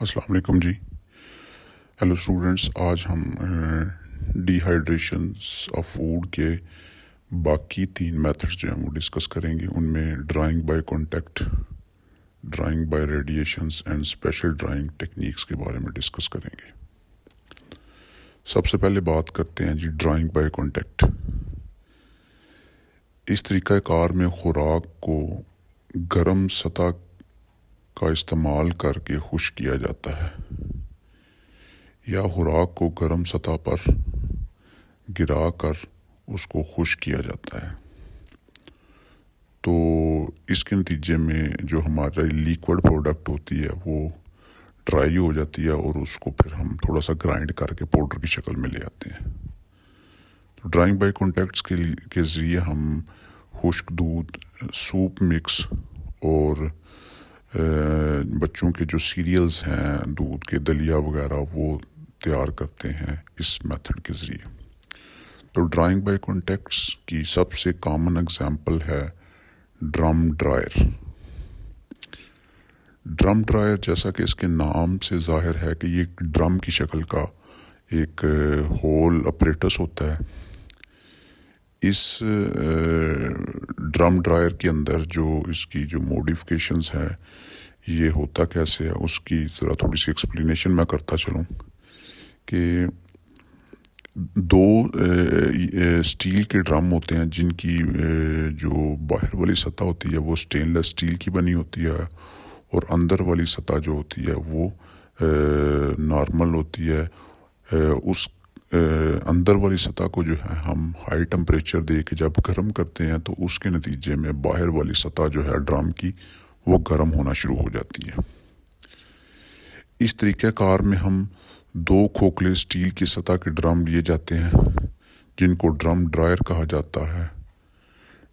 السلام علیکم جی. Hello students, آج ہم ڈی ہائیڈریشنس آف فوڈ کے باقی 3 میتھڈس جو ہیں وہ ڈسکس کریں گے. ان میں drawing by contact, drawing by radiations and special drying techniques کے بارے میں ڈسکس کریں گے. سب سے پہلے بات کرتے ہیں جی ڈرائنگ بائی کانٹیکٹ. اس طریقہ کار میں خوراک کو گرم سطح کا استعمال کر کے خشک کیا جاتا ہے یا خوراک کو گرم سطح پر گرا کر اس کو خشک کیا جاتا ہے. تو اس کے نتیجے میں جو ہمارا لیکوڈ پروڈکٹ ہوتی ہے وہ ڈرائی ہو جاتی ہے اور اس کو پھر ہم تھوڑا سا گرائنڈ کر کے پاؤڈر کی شکل میں لے آتے ہیں. تو ڈرائنگ بائی کانٹیکٹس کے ذریعے ہم خشک دودھ، سوپ مکس اور بچوں کے جو سیریلز ہیں، دودھ کے دلیا وغیرہ، وہ تیار کرتے ہیں اس میتھڈ کے ذریعے. تو ڈرائنگ بائی کانٹیکٹس کی سب سے کامن اگزامپل ہے ڈرم ڈرائر. ڈرم ڈرائر جیسا کہ اس کے نام سے ظاہر ہے کہ یہ ایک ڈرم کی شکل کا ایک ہول اپریٹس ہوتا ہے. اس ڈرم ڈرائر کے اندر جو اس کی جو موڈیفکیشنز ہیں، یہ ہوتا کیسے ہے، اس کی ذرا تھوڑی سی ایکسپلینیشن میں کرتا چلوں. کہ 2 اسٹیل کے ڈرم ہوتے ہیں جن کی جو باہر والی سطح ہوتی ہے وہ سٹین لیس اسٹیل کی بنی ہوتی ہے اور اندر والی سطح جو ہوتی ہے وہ نارمل ہوتی ہے. اس اندر والی سطح کو جو ہے ہم ہائی ٹمپریچر دے کے جب گرم کرتے ہیں تو اس کے نتیجے میں باہر والی سطح جو ہے ڈرم کی وہ گرم ہونا شروع ہو جاتی ہے. اس طریقہ کار میں ہم 2 کھوکھلے اسٹیل کی سطح کے ڈرم لیے جاتے ہیں جن کو ڈرم ڈرائر کہا جاتا ہے.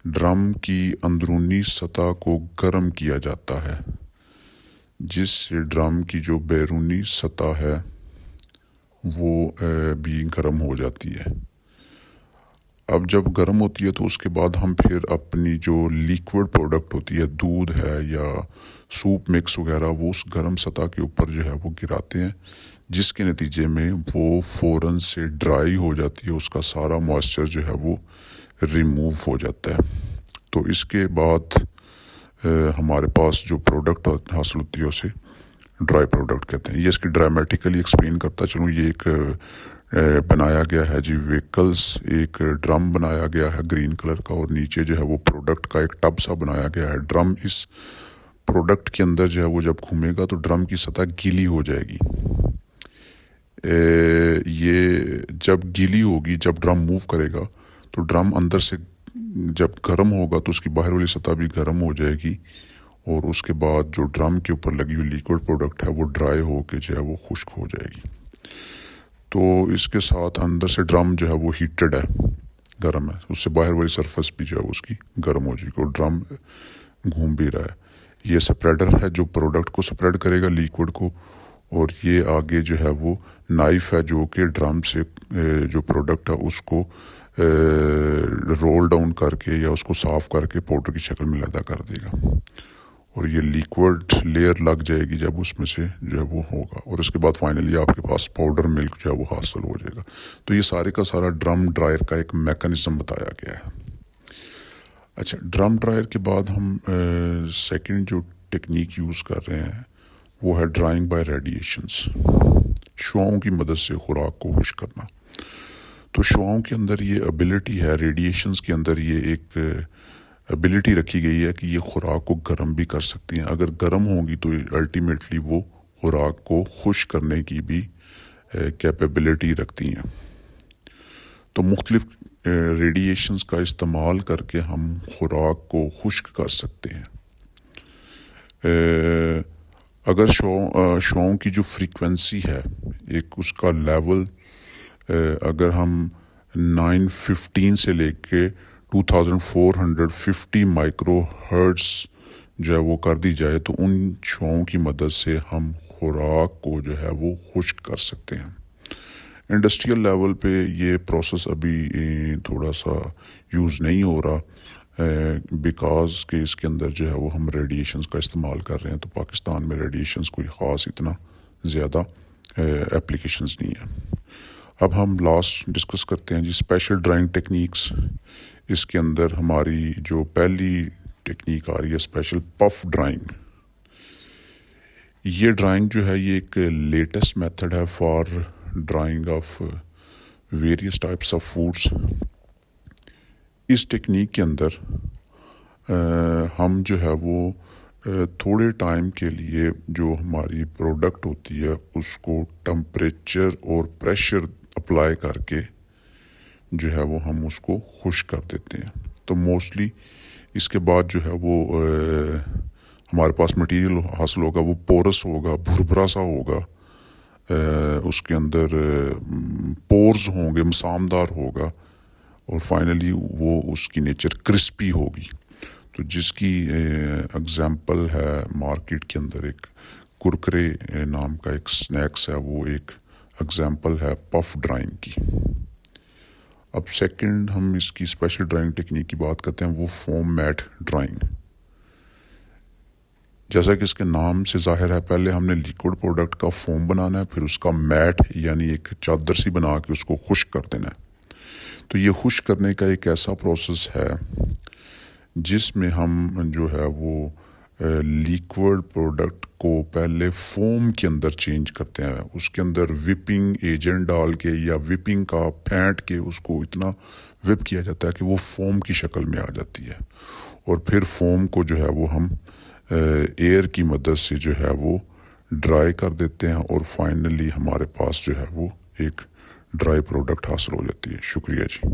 ڈرم کی اندرونی سطح کو گرم کیا جاتا ہے جس سے ڈرم کی جو بیرونی سطح ہے وہ بھی گرم ہو جاتی ہے. اب جب گرم ہوتی ہے تو اس کے بعد ہم پھر اپنی جو لیکوڈ پروڈکٹ ہوتی ہے، دودھ ہے یا سوپ مکس وغیرہ، وہ اس گرم سطح کے اوپر جو ہے وہ گراتے ہیں جس کے نتیجے میں وہ فوراً سے ڈرائی ہو جاتی ہے. اس کا سارا موئسچر جو ہے وہ ریموو ہو جاتا ہے. تو اس کے بعد ہمارے پاس جو پروڈکٹ حاصل ہوتی ہے اسے ڈرائی پروڈکٹ کہتے ہیں. یہ اس کی ڈرامیٹیکلی ایکسپلین کرتا چلوں. یہ ایک بنایا گیا ہے جی ویکلز، ایک ڈرم بنایا گیا ہے گرین کلر کا اور نیچے جو ہے وہ پروڈکٹ کا ایک ٹب سا بنایا گیا ہے. ڈرم اس پروڈکٹ کے اندر جو ہے وہ جب گھومے گا تو ڈرم کی سطح گیلی ہو جائے گی. یہ جب گیلی ہوگی، جب ڈرم موو کرے گا تو ڈرم اندر سے جب گرم ہوگا تو اس کی باہر والی سطح بھی گرم ہو جائے گی اور اس کے بعد جو ڈرم کے اوپر لگی ہوئی لیکوڈ پروڈکٹ ہے وہ ڈرائی ہو کے جو ہے وہ خشک ہو جائے گی. تو اس کے ساتھ اندر سے ڈرم جو ہے وہ ہیٹڈ ہے، گرم ہے، اس سے باہر والی سرفس بھی جو ہے اس کی گرم ہو جائے گی اور ڈرم گھوم بھی رہا ہے. یہ سپریڈر ہے جو پروڈکٹ کو سپریڈ کرے گا، لیکوڈ کو، اور یہ آگے جو ہے وہ نائف ہے جو کہ ڈرم سے جو پروڈکٹ ہے اس کو رول ڈاؤن کر کے یا اس کو صاف کر کے پاؤڈر کی شکل میں علیحدہ کر دے گا اور یہ لیکوڈ لیئر لگ جائے گی جب اس میں سے جو ہے وہ ہوگا اور اس کے بعد فائنلی آپ کے پاس پاؤڈر ملک جو ہے وہ حاصل ہو جائے گا. تو یہ سارے کا سارا ڈرم ڈرائر کا ایک میکانزم بتایا گیا ہے. اچھا، ڈرم ڈرائر کے بعد ہم سیکنڈ جو ٹیکنیک یوز کر رہے ہیں وہ ہے ڈرائنگ بائی ریڈیشنس، شعاؤں کی مدد سے خوراک کو خشک کرنا. تو شعاؤں کے اندر یہ ابیلٹی ہے، ریڈیشنس کے اندر یہ ایک ابیلٹی رکھی گئی ہے کہ یہ خوراک کو گرم بھی کر سکتی ہیں. اگر گرم ہوگی تو الٹیمیٹلی وہ خوراک کو خشک کرنے کی بھی کیپیبلٹی رکھتی ہیں. تو مختلف ریڈیشنز کا استعمال کر کے ہم خوراک کو خشک کر سکتے ہیں. اگر شعاؤں کی جو فریکوینسی ہے، ایک اس کا لیول اگر ہم 915 سے لے کے 2450 مائکرو ہرٹز جو ہے وہ کر دی جائے تو ان شعاؤں کی مدد سے ہم خوراک کو جو ہے وہ خشک کر سکتے ہیں. انڈسٹریل لیول پہ یہ پروسیس ابھی تھوڑا سا یوز نہیں ہو رہا بیکاز کہ اس کے اندر جو ہے وہ ہم ریڈیشنز کا استعمال کر رہے ہیں. تو پاکستان میں ریڈیشنز کوئی خاص اتنا زیادہ اپلیکیشنز نہیں ہیں۔ اب ہم لاسٹ ڈسکس کرتے ہیں جی اسپیشل ڈرائنگ ٹیکنیکس۔ اس کے اندر ہماری جو پہلی ٹیکنیک آ رہی ہے اسپیشل پف ڈرائنگ۔ یہ ڈرائنگ جو ہے یہ ایک لیٹسٹ میتھڈ ہے for drying of various types of foods. اس ٹیکنیک کے اندر ہم جو ہے وہ تھوڑے ٹائم کے لیے جو ہماری پروڈکٹ ہوتی ہے اس کو ٹمپریچر اور پریشر اپلائی کر کے جو ہے وہ ہم اس کو خشک کر دیتے ہیں۔ تو موسٹلی اس کے بعد جو ہے وہ ہمارے پاس مٹیریل حاصل ہوگا وہ پورس ہوگا، بھربھرا سا ہوگا، اس کے اندر پورز ہوں گے، مسامدار ہوگا، اور فائنلی وہ اس کی نیچر کرسپی ہوگی۔ تو جس کی اگزامپل ہے مارکیٹ کے اندر ایک کرکرے نام کا ایک سنیکس ہے، وہ ایک اگزامپل ہے پف ڈرائنگ کی۔ اب سیکنڈ ہم اس کی اسپیشل ڈرائنگ ٹیکنیک کی بات کرتے ہیں، وہ فوم میٹ ڈرائنگ۔ جیسا کہ اس کے نام سے ظاہر ہے، پہلے ہم نے لیکوڈ پروڈکٹ کا فوم بنانا ہے، پھر اس کا میٹ یعنی ایک چادر سی بنا کے اس کو خشک کر دینا ہے۔ تو یہ خشک کرنے کا ایک ایسا پروسیس ہے جس میں ہم جو ہے وہ لیکوڈ پروڈکٹ کو پہلے فوم کے اندر چینج کرتے ہیں، اس کے اندر وپنگ ایجنٹ ڈال کے یا وپنگ کا پھینٹ کے اس کو اتنا وپ کیا جاتا ہے کہ وہ فوم کی شکل میں آ جاتی ہے، اور پھر فوم کو جو ہے وہ ہم ایئر کی مدد سے جو ہے وہ ڈرائی کر دیتے ہیں، اور فائنلی ہمارے پاس جو ہے وہ ایک ڈرائی پروڈکٹ حاصل ہو جاتی ہے۔ شکریہ جی۔